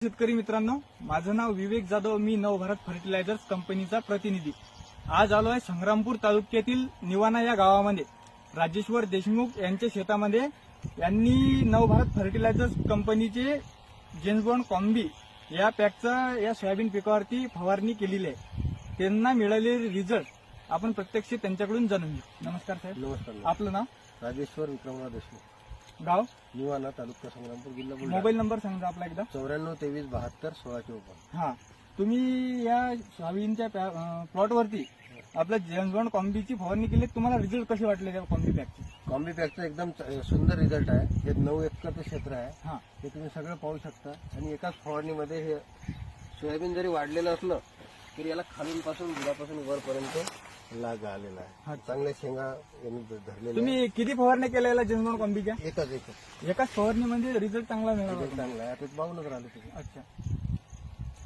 शेतकरी मित्रांनो, माझं नाव विवेक जाधव. मी नवभारत फर्टिलायझर्स कंपनीचा प्रतिनिधी. आज आलो आहे संग्रामपूर तालुक्यातील निवाणा या गावामध्ये. राजेश्वर देशमुख यांच्या शेतामध्ये यांनी नवभारत फर्टिलायझर्स कंपनीचे जेम्स बॉन्ड कॉम्बी या पॅकचा या सोयाबीन पिकावरती फवारणी केलेली आहे. त्यांना मिळालेले रिझल्ट आपण प्रत्यक्ष त्यांच्याकडून जाणून घेऊ. नमस्कार साहेब. नमस्कार. आपलं नाव? राजेश्वर विक्रमराव देशमुख, गाव? निवाणा, तालुका संग्रामपूर, जिल्हा बुलढाणा. मोबाईल नंबर सांगा आपला एकदा. 9423721654. हा, तुम्ही या सोयाबीनच्या प्लॉटवरती आपल्या जेम्स बॉन्ड कॉम्बीची फवारणी केली. तुम्हाला रिझल्ट कसे वाटले त्या कॉम्बी पॅकचे? कॉम्बी पॅकचा एकदम सुंदर रिझल्ट आहे. हे 9 एकरचं क्षेत्र आहे. हा, हे तुम्ही सगळं पाहू शकता. आणि एकाच फवारणीमध्ये हे सोयाबीन जरी वाढलेलं असलं तरी याला खालूनपासून बुडापासून वरपर्यंत लाग आलेला हा. आहे. चांगल्या शेंगा यांनी धरलेल्या तुम्ही किती फवारणी केलेल्या जेम्स बॉन्ड कॉम्बीच्या? आहेत. एकच एकाच फवारणीमध्ये रिझल्ट चांगला मिळाला रिझल्ट होता. चांगला आहे. आता पाहूनच राहिले तुम्ही. अच्छा,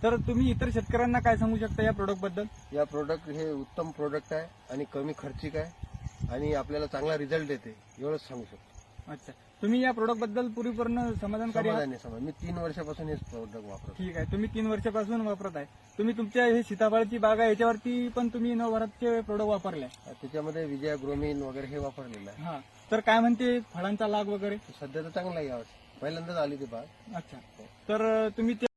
तर तुम्ही इतर शेतकऱ्यांना काय सांगू शकता या प्रोडक्ट बद्दल? या प्रोडक्ट हे उत्तम प्रोडक्ट आहे आणि कमी खर्चिक आहे आणि आपल्याला चांगला रिझल्ट देते, एवढंच सांगू शकतो. अच्छा, तुम्ही या प्रोडक्ट बद्दल पूर्णपणे समाधानकारी आहात? समाधानी समज. मी 3 वर्षापासून हेच प्रोडक्ट वापरतो. ठीक आहे, तुम्ही 3 वर्षापासून वापरत आहे. तुम्ही तुमच्या हे सीताफळाची बाग आहे याच्यावरती पण तुम्ही नवभारतचे प्रोडक्ट वापरले? त्याच्यामध्ये विजया ग्रोमीन वगैरे हे वापरलेलं आहे. हा, तर काय म्हणते फळांचा लाग वगैरे? सध्या तर चांगला आहे यावर्षी. पहिल्यांदाच आली ती बाग. अच्छा, तर तुम्ही